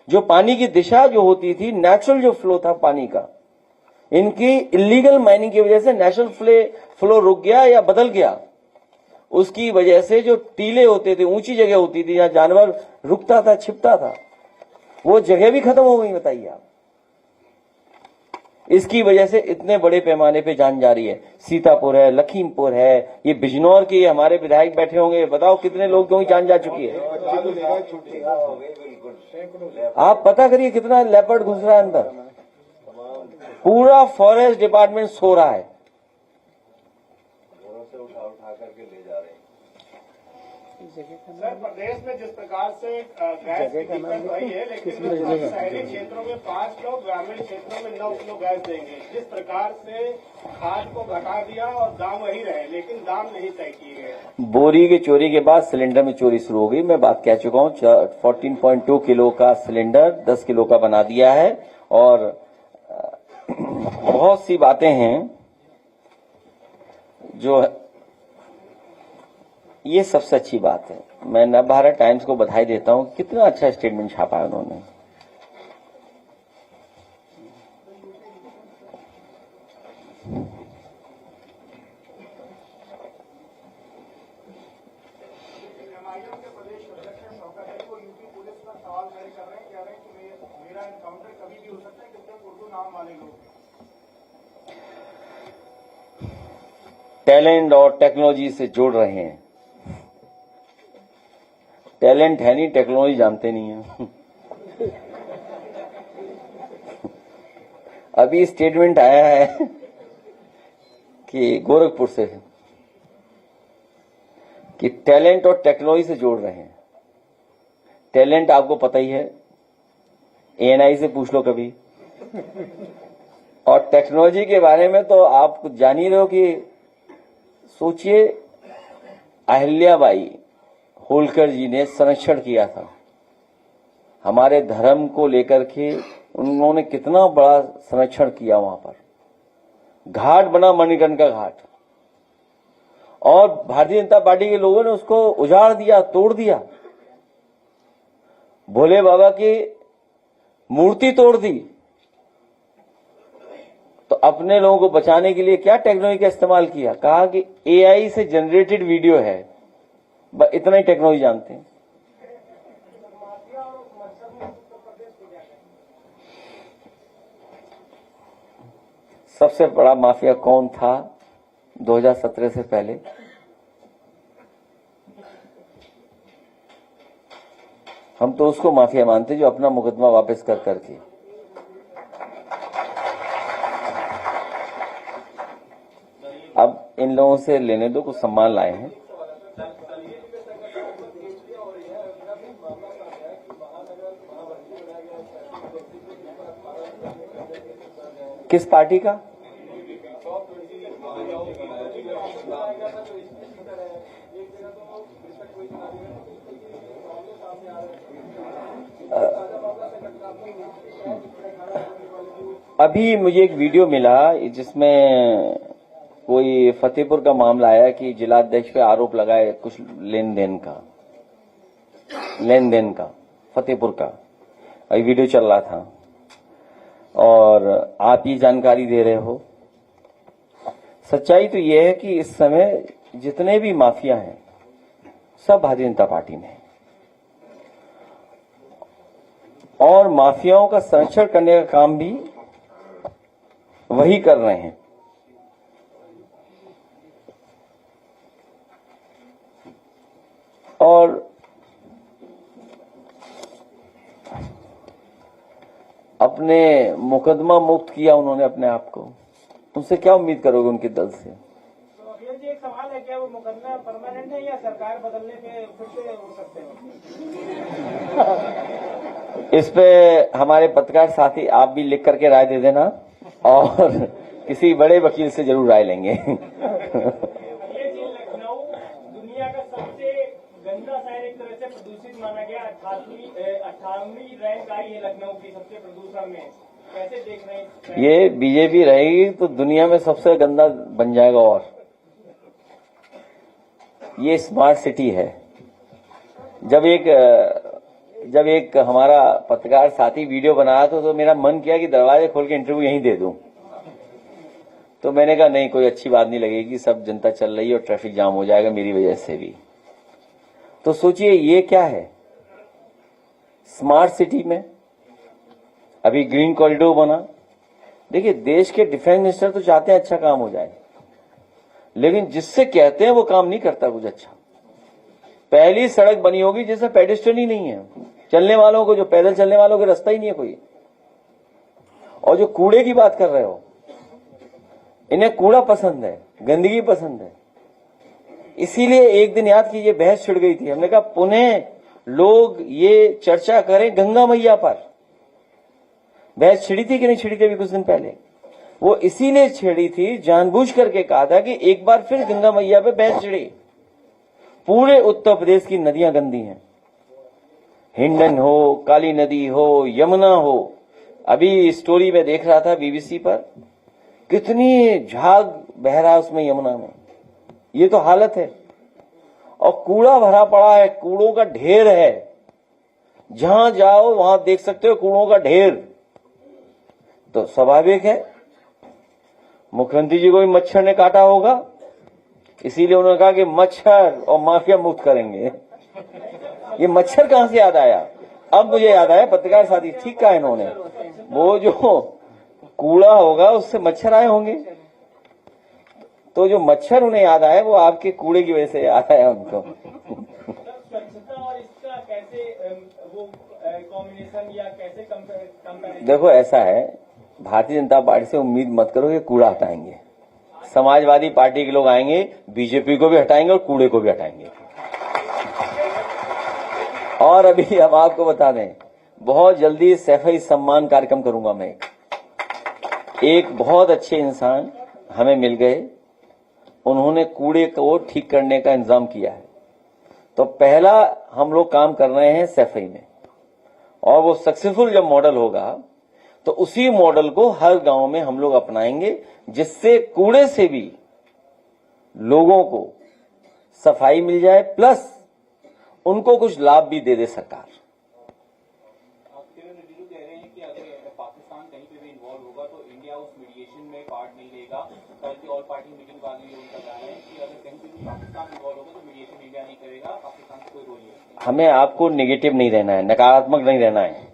जो पानी की दिशा जो होती थी, नेचुरल जो फ्लो था पानी का, इनकी इलीगल माइनिंग की वजह से नेचुरल फ्लो रुक गया या बदल गया। उसकी वजह से जो टीले होते थे, ऊंची जगह होती थी जहां जानवर रुकता था, छिपता था, वो जगह भी खत्म हो गई, बताइए आप। इसकी वजह से इतने बड़े पैमाने पे जान जा रही है। सीतापुर है, लखीमपुर है, ये बिजनौर के हमारे विधायक बैठे होंगे, बताओ कितने लोगों की जान जा चुकी है। आप पता करिए कितना लेपर्ड घुस रहा है अंदर। पूरा फॉरेस्ट डिपार्टमेंट सो रहा है। सर, प्रदेश में जिस प्रकार से गैस की दिक्कत आई है, लेकिन शहरी क्षेत्रों में 5 लोग, ग्रामीण क्षेत्रों में 9 किलो गैस देंगे। जिस प्रकार से खाद को घटा दिया और दाम वही रहे, लेकिन दाम नहीं तय किए गए। बोरी की चोरी के बाद सिलेंडर में चोरी शुरू हो गई। मैं बात कह चुका हूं, 14.2 किलो का सिलेंडर 10 किलो का बना दिया है। और बहुत सी बातें हैं जो, ये सबसे अच्छी बात है। मैं नवभारत टाइम्स को बधाई देता हूं, कितना अच्छा स्टेटमेंट छापा है उन्होंने। टैलेंट और टेक्नोलॉजी से जोड़ रहे हैं। टैलेंट है नहीं, टेक्नोलॉजी जानते नहीं है। अभी स्टेटमेंट आया है कि गोरखपुर से कि टैलेंट और टेक्नोलॉजी से जोड़ रहे हैं। टैलेंट आपको पता ही है, एएनआई से पूछ लो कभी। और टेक्नोलॉजी के बारे में तो आप कुछ जान ही रहे हो कि सोचिए, अहिल्याबाई होलकर जी ने संरक्षण किया था हमारे धर्म को लेकर के। उन्होंने कितना बड़ा संरक्षण किया, वहां पर घाट बना, मणिकर्णिका घाट, और भारतीय जनता पार्टी के लोगों ने उसको उजाड़ दिया, तोड़ दिया। भोले बाबा की मूर्ति तोड़ दी। तो अपने लोगों को बचाने के लिए क्या टेक्नोलॉजी का इस्तेमाल किया? कहा कि एआई से जनरेटेड वीडियो है, इतना ही टेक्नोलॉजी जानते हैं। सबसे बड़ा माफिया कौन था 2017 से पहले? हम तो उसको माफिया मानते जो अपना मुकदमा वापस कर करके। अब इन लोगों से लेने दो, कुछ सम्मान लाए हैं। किस पार्टी का? अभी मुझे एक वीडियो मिला जिसमें कोई फतेहपुर का मामला आया कि जिलाध्यक्ष पे आरोप लगाए कुछ लेन देन का फतेहपुर का। अभी वीडियो चल रहा था और आप ये जानकारी दे रहे हो। सच्चाई तो यह है कि इस समय जितने भी माफिया हैं सब भारतीय जनता पार्टी में, और माफियाओं का संरक्षण करने का काम भी वही कर रहे हैं। और अपने मुकदमा मुक्त किया उन्होंने अपने आप को। तुमसे क्या उम्मीद करोगे उनके दल से? तो अखिलेश जी, एक सवाल है, क्या वो मुकदमा परमानेंट है या सरकार बदलने पे फिर से उठ सकते हैं? इस पे हमारे पत्रकार साथी आप भी लिख करके राय दे देना, और किसी बड़े वकील से जरूर राय लेंगे। अखिलेश जी, लखनऊ दुनिया का सबसे गंदा शहर एक तरह से प्रदूषित माना गया। 18वीं रैंक आई है लखनऊ की सबसे प्रदूषण में। कैसे देख रहे हैं? ये बीजेपी रहेगी तो दुनिया में सबसे गंदा बन जाएगा। और ये स्मार्ट सिटी है। जब एक हमारा पत्रकार साथी वीडियो बनाया तो मेरा मन किया कि दरवाजे खोल के इंटरव्यू यहीं दे दूं। तो मैंने कहा नहीं, कोई अच्छी बात नहीं लगेगी, सब जनता चल रही है और ट्रैफिक जाम हो जाएगा मेरी वजह से भी। तो सोचिए ये क्या है स्मार्ट सिटी में। अभी ग्रीन कॉरिडोर बना। देखिए, देश के डिफेंस मिनिस्टर तो चाहते हैं अच्छा काम हो जाए, लेकिन जिससे कहते हैं वो काम नहीं करता कुछ अच्छा। पहली सड़क बनी होगी जिसमें पेडेस्ट्रियन ही नहीं है, चलने वालों को, जो पैदल चलने वालों का रास्ता ही नहीं है कोई। और जो कूड़े की बात कर रहे हो, इन्हें कूड़ा पसंद है, गंदगी पसंद है। इसीलिए एक दिन याद कीजिए, बहस छिड़ गई थी। हमने कहा पुनः लोग ये चर्चा करें गंगा मैया पर। बहस छिड़ी थी कि नहीं छिड़ी थी अभी कुछ दिन पहले? वो इसीलिए छिड़ी थी, जानबूझ करके कहा था कि एक बार फिर गंगा मैया पे बहस छिड़ी। पूरे उत्तर प्रदेश की नदियां गंदी हैं, हिंडन हो, काली नदी हो, यमुना हो। अभी स्टोरी में देख रहा था बीबीसी पर, कितनी झाग बह रहा है उसमें, यमुना में। ये तो हालत है। और कूड़ा भरा पड़ा है, कूड़ों का ढेर है। जहां जाओ वहां देख सकते हो कूड़ों का ढेर। तो स्वाभाविक है मुख्यमंत्री जी को भी मच्छर ने काटा होगा, इसीलिए उन्होंने कहा कि मच्छर और माफिया मुक्त करेंगे। ये मच्छर कहां से याद आया? अब मुझे याद आया, पत्रकार साथी ठीक कहा इन्होंने, वो जो कूड़ा होगा उससे मच्छर आए होंगे। तो जो मच्छर उन्हें याद आया वो आपके कूड़े की वजह से याद आया उनको। स्वच्छता और इसका कैसे वो कॉम्बिनेशन या कैसे कंपैरिजन? देखो, ऐसा है, भारतीय जनता पार्टी से उम्मीद मत करो कि कूड़ा हटाएंगे। समाजवादी पार्टी के लोग आएंगे, बीजेपी को भी हटाएंगे और कूड़े को भी हटाएंगे। और अभी हम आपको बता दें, बहुत जल्दी सैफई सम्मान कार्यक्रम करूंगा मैं। एक बहुत अच्छे इंसान हमें मिल गए, उन्होंने कूड़े को ठीक करने का इंतजाम किया है। तो पहला हम लोग काम कर रहे हैं सैफई में, और वो सक्सेसफुल जब मॉडल होगा तो उसी मॉडल को हर गांव में हम लोग अपनाएंगे, जिससे कूड़े से भी लोगों को सफाई मिल जाए, प्लस उनको कुछ लाभ भी दे सरकार। किरण रिजिजू कह रहे हैं कि अगर पाकिस्तान कहीं पे भी इन्वॉल्व होगा तो इंडिया उस मीडिएशन में पार्ट नहीं लेगा। कल की ऑल पार्टी मीटिंग बाद में उनका कहना है कि अगर कहीं पे भी पाकिस्तान इन्वॉल्व होगा तो मीडिएशन इंडिया नहीं करेगा, पाकिस्तान से कोई रोल नहीं। हमें आपको नेगेटिव नहीं रहना है, नकारात्मक नहीं रहना है।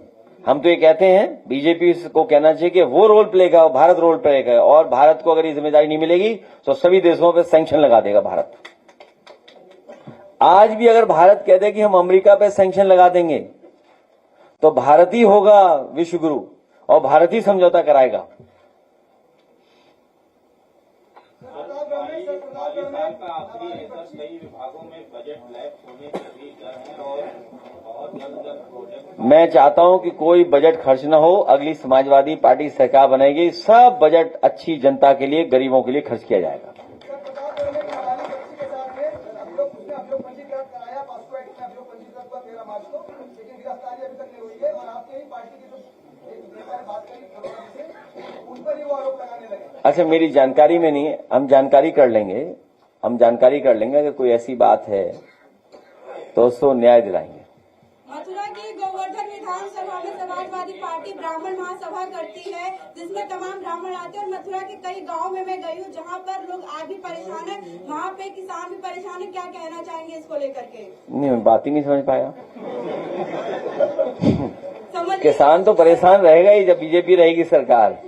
हम तो ये कहते हैं, बीजेपी को कहना चाहिए कि वो रोल प्ले करेगा, भारत रोल प्ले करेगा, और भारत को अगर ये जिम्मेदारी नहीं मिलेगी तो सभी देशों पर सैंक्शन लगा देगा भारत। आज भी अगर भारत कह दे कि हम अमेरिका पे सैंक्शन लगा देंगे तो भारत ही होगा विश्व गुरु और भारत ही समझौता कराएगा। माली साल का आखिरी है सर, कई विभागों में बजट लैप्स होने के भी डर है और बहुत जल्द प्रोजेक्ट। मैं चाहता हूं कि कोई बजट खर्च न हो। अगली समाजवादी पार्टी सरकार बनेगी, सब बजट अच्छी जनता के लिए, गरीबों के लिए खर्च किया जाएगा। अच्छा, मेरी जानकारी में नहीं है, हम जानकारी कर लेंगे, अगर कोई ऐसी बात है तो उसको न्याय दिलाएंगे। मथुरा की गोवर्धन विधानसभा में समाजवादी पार्टी ब्राह्मण महासभा करती है, जिसमें तमाम ब्राह्मण आते हैं। मथुरा के कई गांव में मैं गई हूँ जहाँ पर लोग आज भी परेशान है, वहाँ पे किसान भी परेशान है। क्या कहना चाहेंगे इसको लेकर के? नहीं, बात ही नहीं समझ पाया। किसान तो परेशान रहेगा ही जब बीजेपी रहेगी सरकार।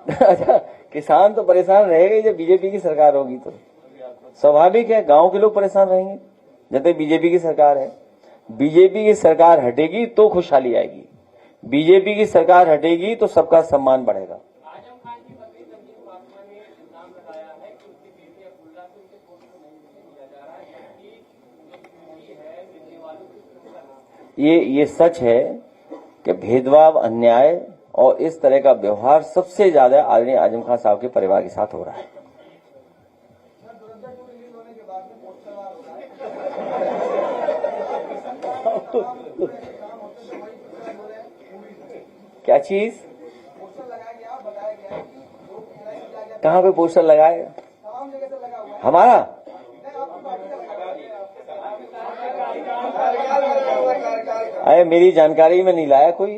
अच्छा, किसान तो परेशान रहेगा ही जब बीजेपी की सरकार होगी, तो स्वाभाविक है गांव के लोग परेशान रहेंगे जब तक बीजेपी की सरकार है। बीजेपी की सरकार हटेगी तो खुशहाली आएगी, बीजेपी की सरकार हटेगी तो सबका सम्मान बढ़ेगा। आजम खान की पत्नी तंजीम फातिमा ने इल्जाम लगाया है कि उनकी बेटी अब्दुल्ला से उनके फोटो नहीं दिया जा रहा है, जबकि जो बेटी है मिलने वालों को ये सच है कि भेदभाव, अन्याय और इस तरह का व्यवहार सबसे ज्यादा आदरणीय आजम खान साहब के परिवार के साथ हो रहा है। क्या चीज? कहाँ पे पोस्टर लगाए? हमारा? अरे मेरी जानकारी में नहीं लाया कोई।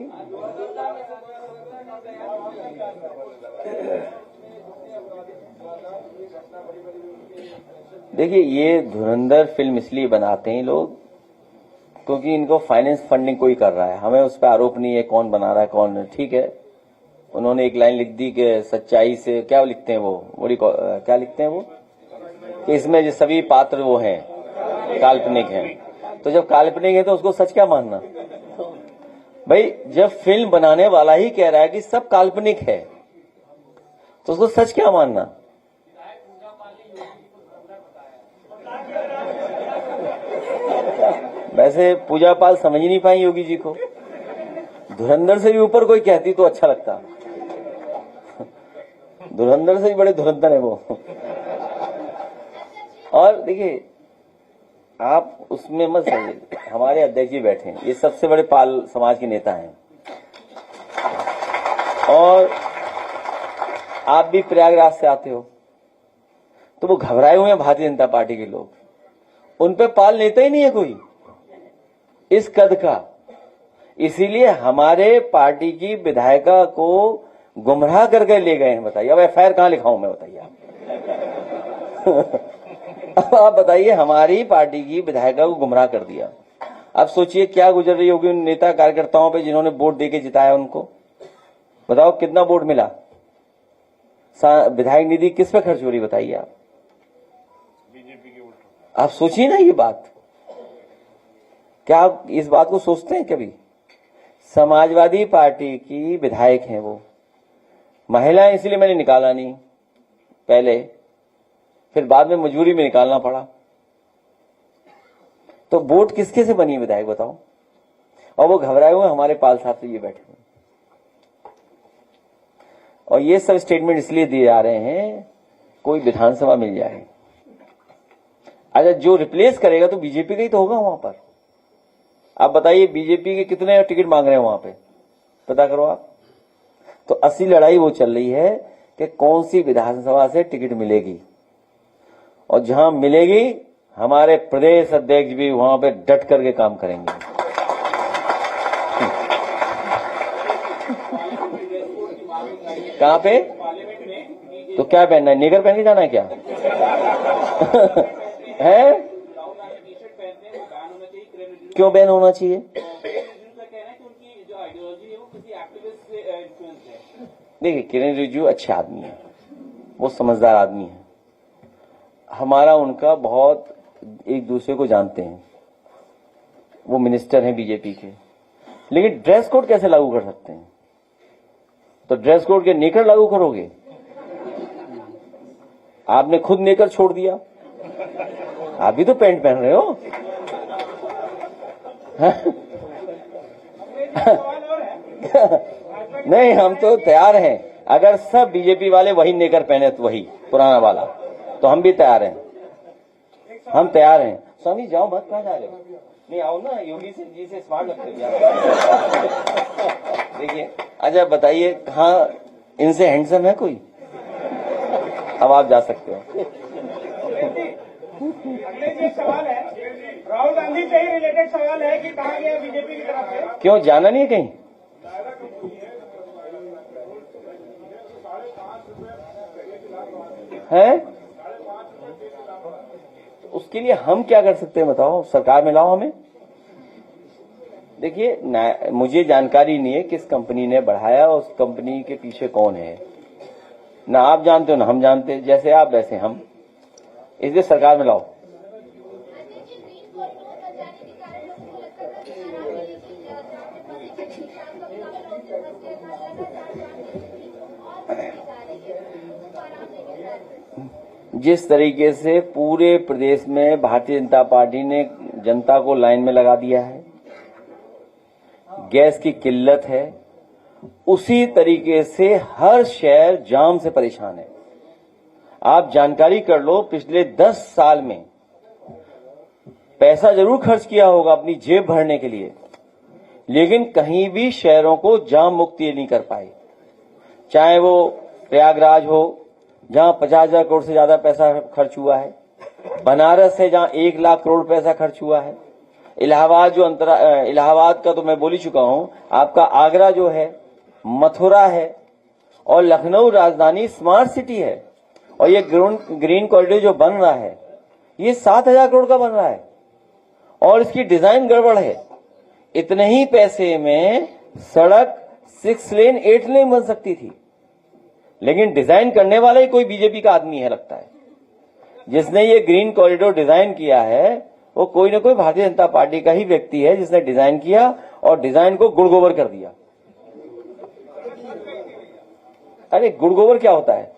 देखिए, ये धुरंधर फिल्म इसलिए बनाते हैं लोग क्योंकि इनको फाइनेंस फंडिंग कोई कर रहा है। हमें उस पर आरोप नहीं है कौन बना रहा है कौन नहीं। ठीक है, उन्होंने एक लाइन लिख दी कि सच्चाई से, क्या लिखते हैं वो, क्या लिखते हैं वो, कि इसमें जो सभी पात्र वो हैं काल्पनिक हैं। तो जब काल्पनिक है तो उसको सच क्या मानना भाई? जब फिल्म बनाने वाला ही कह रहा है कि सब काल्पनिक है तो उसको सच क्या मानना? वैसे पूजा पाल समझ ही नहीं पाई योगी जी को। धुरंधर से भी ऊपर कोई कहती तो अच्छा लगता। धुरंधर से भी बड़े धुरंधर है वो। और देखिए, आप उसमें मत समझिए, हमारे अध्यक्ष जी बैठे हैं, ये सबसे बड़े पाल समाज के नेता हैं, और आप भी प्रयागराज से आते हो, तो वो घबराए हुए हैं भारतीय जनता पार्टी के लोग। उन पे पाल नेता ही नहीं है कोई इस कद का। इसीलिए हमारे पार्टी की विधायिका को गुमराह करके ले गए हैं। बताइए, अब एफआईआर कहां लिखाऊं मैं, बताइए अब आप बताइए, हमारी पार्टी की विधायिका को गुमराह कर दिया। अब सोचिए क्या गुजर रही होगी उन नेता कार्यकर्ताओं पे जिन्होंने वोट देके जिताया उनको। बताओ कितना वोट मिला? विधायक निधि किस पे खर्च हो रही बताइए आप? बीजेपी के वोट। आप सोचिए ना ये बात। क्या आप इस बात को सोचते हैं कभी? समाजवादी पार्टी की विधायक हैं वो, महिलाएं, इसलिए मैंने निकाला नहीं पहले, फिर बाद में मजबूरी में निकालना पड़ा। तो वोट किसके से बनी है विधायक बताओ? और वो घबराए हुए हमारे पाल साहब से ये बैठे हुए। और ये सब स्टेटमेंट इसलिए दिए जा रहे हैं कोई विधानसभा मिल जाए। अगर जो रिप्लेस करेगा तो बीजेपी का ही तो होगा वहां पर। आप बताइए बीजेपी के कितने टिकट मांग रहे हैं वहां पे, पता करो आप। तो असली लड़ाई वो चल रही है कि कौन सी विधानसभा से टिकट मिलेगी, और जहां मिलेगी हमारे प्रदेश अध्यक्ष भी वहां पे डट करके काम करेंगे। कहां पे? तो क्या पहनना है, निगर पहन के जाना है क्या? है क्यों बैन होना चाहिए? देखिए किरण रिजिजू अच्छे आदमी है, वो समझदार आदमी है, हमारा उनका बहुत एक दूसरे को जानते हैं, वो मिनिस्टर हैं बीजेपी के। लेकिन ड्रेस कोड कैसे लागू कर सकते हैं? तो ड्रेस कोड के नेकर लागू करोगे? आपने खुद नेकर छोड़ दिया, आप भी तो पैंट पहन रहे हो। नहीं, हम तो तैयार हैं, अगर सब बीजेपी वाले वही नेकर पहने तो वही पुराना वाला, तो हम भी तैयार हैं, हम तैयार हैं। स्वामी जाओ मत, कहाँ जा रहे हो? नहीं आओ ना, योगी जी से स्मार्ट लगते हैं। देखिए अच्छा बताइए कहाँ इनसे हैंडसम है कोई? अब आप जा सकते हो। अगले जी एक सवाल है, राहुल गांधी से ही रिलेटेड सवाल है कि कहा गया बीजेपी की तरफ से, क्यों जाना नहीं है कहीं? है तो उसके लिए हम क्या कर सकते हैं बताओ? सरकार में लाओ हमें। देखिए मुझे जानकारी नहीं है किस कंपनी ने बढ़ाया, उस कंपनी के पीछे कौन है, ना आप जानते हो ना हम जानते, जैसे आप वैसे हम, इसलिए सरकार में लाओ। जिस तरीके से पूरे प्रदेश में भारतीय जनता पार्टी ने जनता को लाइन में लगा दिया है, गैस की किल्लत है, उसी तरीके से हर शहर जाम से परेशान है। आप जानकारी कर लो, पिछले 10 साल में पैसा जरूर खर्च किया होगा अपनी जेब भरने के लिए, लेकिन कहीं भी शहरों को जाम मुक्त ये नहीं कर पाए। चाहे वो प्रयागराज हो जहां 50,000 करोड़ से ज्यादा पैसा खर्च हुआ है, बनारस है जहां 1 लाख करोड़ पैसा खर्च हुआ है, इलाहाबाद जो इलाहाबाद का तो मैं बोल ही चुका हूं, आपका आगरा जो है, मथुरा है, और लखनऊ राजधानी स्मार्ट सिटी है, और ये ग्रीन कॉरिडोर जो बन रहा है ये 7,000 करोड़ का बन रहा है, और इसकी डिजाइन गड़बड़ है। इतने ही पैसे में सड़क 6 लेन 8 लेन बन सकती थी, लेकिन डिजाइन करने वाला ही कोई बीजेपी का आदमी है लगता है। जिसने ये ग्रीन कॉरिडोर डिजाइन किया है वो कोई ना कोई भारतीय जनता पार्टी का ही व्यक्ति है, जिसने डिजाइन किया और डिजाइन को गुड़ गोबर कर दिया। अरे गुड़ गोबर क्या होता है?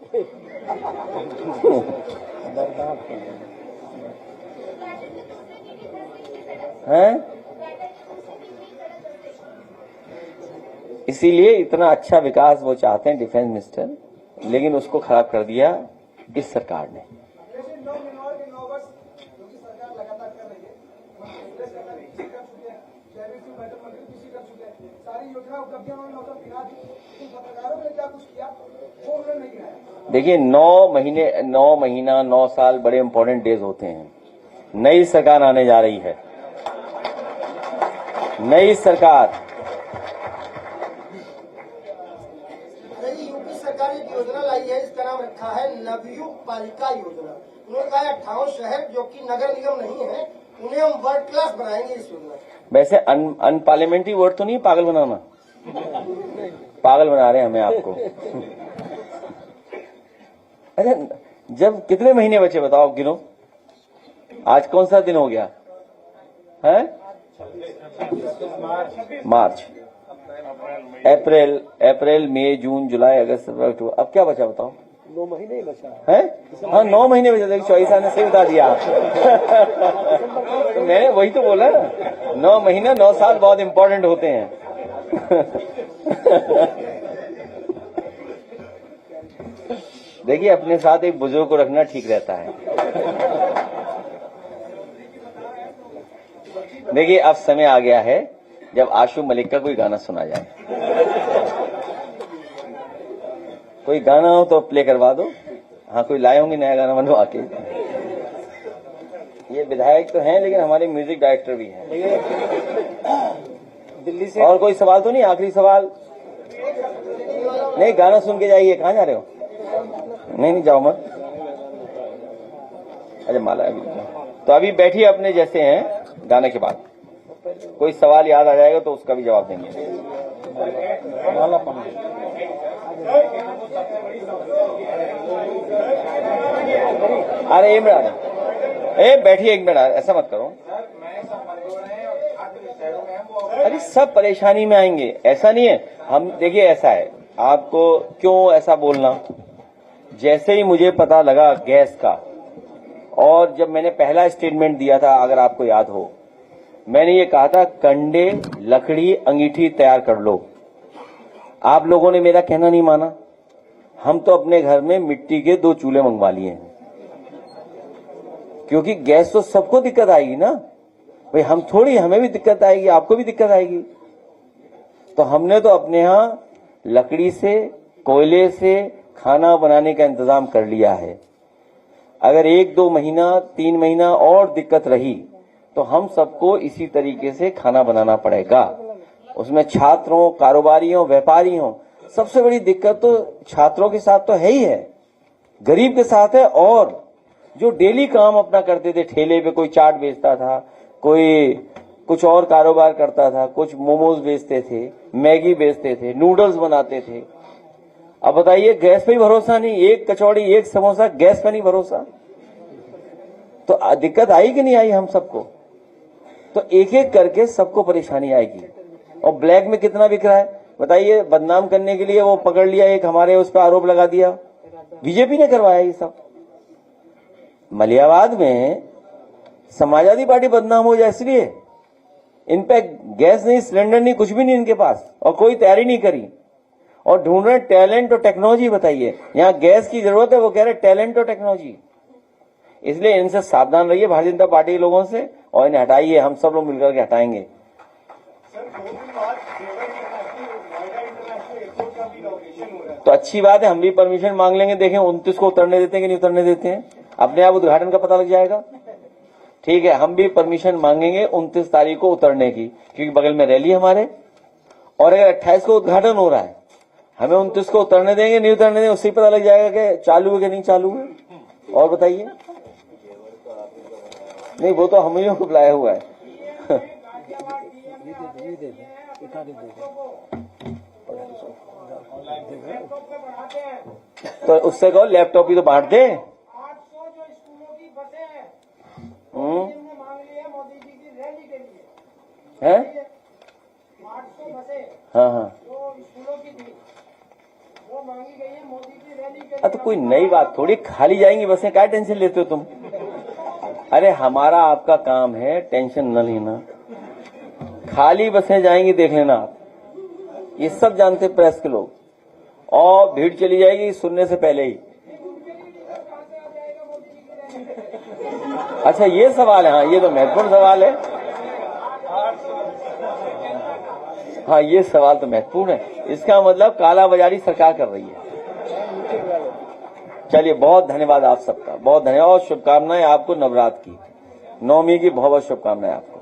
हैं? इसीलिए इतना अच्छा विकास वो चाहते हैं डिफेंस मिनिस्टर, लेकिन उसको खराब कर दिया इस सरकार ने। देखिए 9 साल बड़े इंपॉर्टेंट डेज होते हैं। नई सरकार आने जा रही है, नई सरकार। यूपी सरकार एक योजना लाई है, इसका नाम रखा है नवयुग पालिका योजना। उन्होंने कहा 58 शहर जो कि नगर निगम नहीं है उन्हें हम वर्ल्ड क्लास बनाएंगे इस योजना। वैसे अनपार्लियामेंट्री वर्ड तो नहीं पागल बनाना, पागल बना रहे हैं हमें आपको। अच्छा जब कितने महीने बचे बताओ, गिनो। आज कौन सा दिन हो गया है? मार्च, अप्रैल, मई, जून, जुलाई, अगस्त, सितंबर, अक्टूबर। अब क्या बचा बताओ? 9 महीने ही बचा है। हाँ 9 महीने बचा, देखिए चौधरी साहब ने सही बता दिया। तो मैंने वही तो बोला ना, 9 महीना 9 साल बहुत इंपॉर्टेंट होते हैं। देखिए अपने साथ एक बुजुर्ग को रखना ठीक रहता है। देखिए अब समय आ गया है जब आशु मलिक का कोई गाना सुना जाए। कोई गाना हो तो प्ले करवा दो। हाँ कोई लाए होंगे नया गाना बनवा के। ये विधायक तो हैं लेकिन हमारे म्यूजिक डायरेक्टर भी हैं। दिल्ली से। और कोई सवाल तो नहीं? आखिरी सवाल नहीं, गाना सुन के जाइए। कहाँ जा रहे हो? नहीं जाओ मत। अरे माला अभी तो अभी बैठिए अपने जैसे हैं। गाने के बाद कोई सवाल याद आ जाएगा तो उसका भी जवाब देंगे। अरे एक मिनट, बैठिए एक मिनट, ऐसा मत करो। अरे सब परेशानी में आएंगे, ऐसा नहीं है। हम देखिए ऐसा है, आपको क्यों ऐसा बोलना। जैसे ही मुझे पता लगा गैस का, और जब मैंने पहला स्टेटमेंट दिया था अगर आपको याद हो, मैंने ये कहा था कंडे लकड़ी अंगीठी तैयार कर लो। आप लोगों ने मेरा कहना नहीं माना। हम तो अपने घर में मिट्टी के 2 चूल्हे मंगवा लिए हैं, क्योंकि गैस तो सबको दिक्कत आएगी ना भाई। हम थोड़ी, हमें भी दिक्कत आएगी, आपको भी दिक्कत आएगी। तो हमने तो अपने यहां लकड़ी से, कोयले से खाना बनाने का इंतजाम कर लिया है। अगर 1-2 महीना 3 महीना और दिक्कत रही तो हम सबको इसी तरीके से खाना बनाना पड़ेगा। उसमें छात्रों, कारोबारियों, व्यापारियों, सबसे बड़ी दिक्कत तो छात्रों के साथ तो है ही है, गरीब के साथ है। और जो डेली काम अपना करते थे, ठेले पे कोई चाट बेचता था, कोई कुछ और कारोबार करता था, कुछ मोमोज बेचते थे, मैगी बेचते थे, नूडल्स बनाते थे। अब बताइए गैस पे ही भरोसा नहीं, एक कचौड़ी एक समोसा, गैस पे नहीं भरोसा, तो दिक्कत आई कि नहीं आई हम सबको। तो एक एक करके सबको परेशानी आएगी। और ब्लैक में कितना बिक रहा है बताइए। बदनाम करने के लिए वो पकड़ लिया, एक हमारे उस पर आरोप लगा दिया, बीजेपी ने करवाया ये सब। मलियाबाद में समाजवादी पार्टी बदनाम हो जाए इसलिए। इन पे गैस नहीं, सिलेंडर नहीं, कुछ भी नहीं इनके पास, और कोई तैयारी नहीं करी। और ढूंढ रहे टैलेंट और टेक्नोलॉजी। बताइए यहाँ गैस की जरूरत है, वो कह रहे टैलेंट और टेक्नोलॉजी। इसलिए इनसे सावधान रहिए, भारतीय जनता पार्टी के लोगों से, और इन्हें हटाइए। हम सब लोग मिलकर के हटाएंगे। तो अच्छी बात है, हम भी परमिशन मांग लेंगे। देखें 29 को उतरने देते हैं कि नहीं उतरने देते हैं, अपने आप उद्घाटन का पता लग जाएगा। ठीक है, हम भी परमिशन मांगेंगे 29 तारीख को उतरने की, क्योंकि बगल में रैली हमारे। और अगर 28 को उद्घाटन हो रहा है, हमें 29 को उतरने देंगे नहीं उतरने देंगे, उससे पता लग जाएगा कि चालू है कि नहीं चालू है। और बताइए, नहीं वो तो हम ही को बुलाया हुआ है। तो उससे कहो लैपटॉप ही तो बांट दे। 800 जो स्कूलों की बसें हैं, जिनने मांग ली है मोदी जी की रैली के लिए, हैं 800 बसें हाँ जो स्कूलों की थी, वो मांगी गई है मोदी की रैली के लिए। तो कोई नई बात थोड़ी, खाली जाएंगी बसें, क्या टेंशन लेते हो तुम। अरे हमारा आपका काम है टेंशन न लेना। खाली बसें जाएंगी देख लेना आप, ये सब जानते प्रेस के लोग। और भीड़ चली जाएगी सुनने से पहले ही। अच्छा ये सवाल है, हाँ ये तो महत्वपूर्ण सवाल है। हाँ ये सवाल तो महत्वपूर्ण है। इसका मतलब कालाबाजारी सरकार कर रही है। चलिए बहुत धन्यवाद आप सबका, बहुत धन्यवाद। शुभकामनाएं आपको नवरात्र की, नवमी की बहुत बहुत शुभकामनाएं आपको।